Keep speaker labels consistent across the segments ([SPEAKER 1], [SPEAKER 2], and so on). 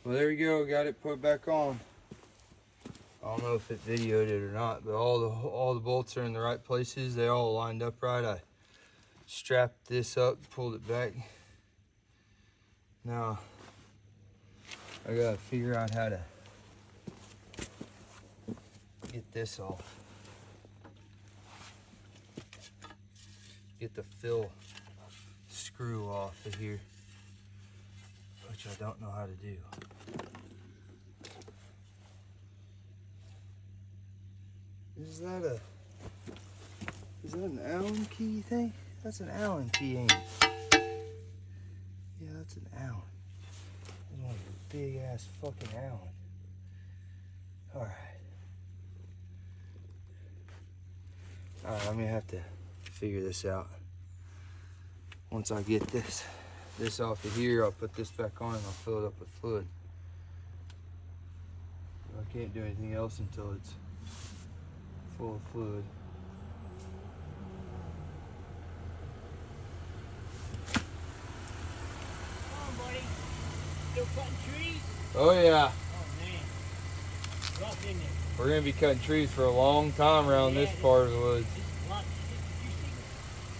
[SPEAKER 1] Well, there you go. Got it put back on. I don't know if it videoed it or not, but all the bolts are in the right places. They all lined up right. I strapped this up, pulled it back. Now I gotta figure out how to get this off. Get the fill screw off of here, which I don't know how to do. Is that an Allen key thing? That's an Allen key, ain't it? Yeah, that's an Allen. That's one of the big ass fucking Allen. Alright. Alright, I'm gonna have to figure this out. Once I get this off of here, I'll put this back on and I'll fill it up with fluid. I can't do anything else until it's full of fluid.
[SPEAKER 2] Come on, buddy. Still cutting trees?
[SPEAKER 1] Oh yeah.
[SPEAKER 2] Oh man. Rough in there.
[SPEAKER 1] We're gonna be cutting trees for a long time around this part of the woods.
[SPEAKER 2] This is rough. You see,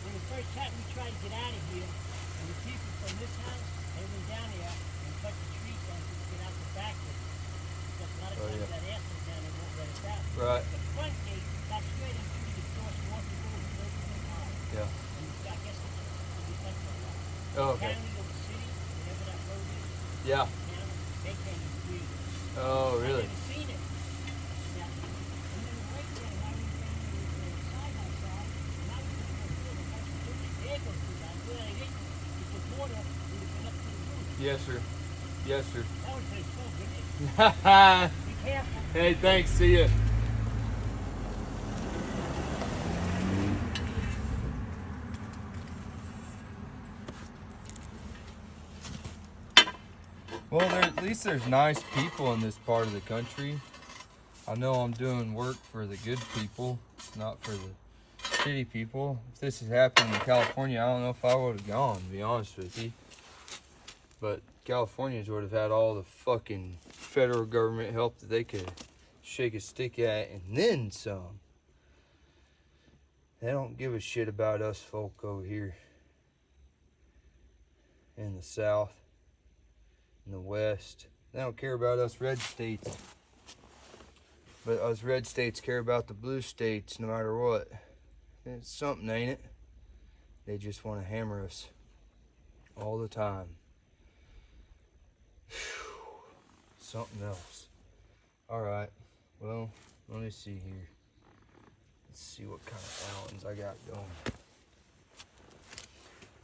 [SPEAKER 2] when the first time we tried to get out of here, and the people from this house, they went down there and cut the trees down to get out the back of it. Because a lot of times that ass is down, they won't let us out.
[SPEAKER 1] Right.
[SPEAKER 2] The front gate got straight into the doors, walking over the building high.
[SPEAKER 1] Yeah.
[SPEAKER 2] And I guess it's like that.
[SPEAKER 1] Oh, okay.
[SPEAKER 2] County of the city, whatever that road is,
[SPEAKER 1] Yeah.
[SPEAKER 2] they can't even read it.
[SPEAKER 1] Oh, really?
[SPEAKER 2] I've never seen it. Yeah. And then right there, while we were down there side by side, and I was going to go through the house and took the air go through that. Well, I didn't. Because water would have been up to the roof.
[SPEAKER 1] Yes, sir. Yes, sir.
[SPEAKER 2] That would have been so good. Be careful.
[SPEAKER 1] Hey, thanks. See ya. Well, at least there's nice people in this part of the country. I know I'm doing work for the good people, not for the shitty people. If this had happened in California, I don't know if I would have gone, to be honest with you. But Californians would have had all the fucking federal government help that they could shake a stick at, and then some. They don't give a shit about us folk over here in the South, in the West. They don't care about us red states. But us red states care about the blue states no matter what. It's something, ain't it? They just want to hammer us all the time. Whew. Something else. Alright, well, let me see here. Let's see what kind of Allens I got going.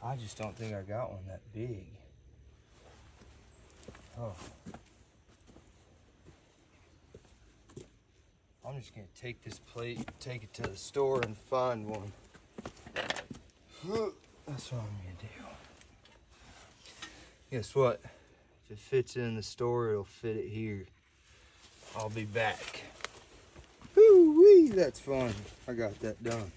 [SPEAKER 1] I just don't think I got one that big. Oh. I'm just gonna take this plate, take it to the store and find one. That's what I'm gonna do. Guess what? If it fits in the store, it'll fit it here. I'll be back. Woo-wee, that's fun. I got that done.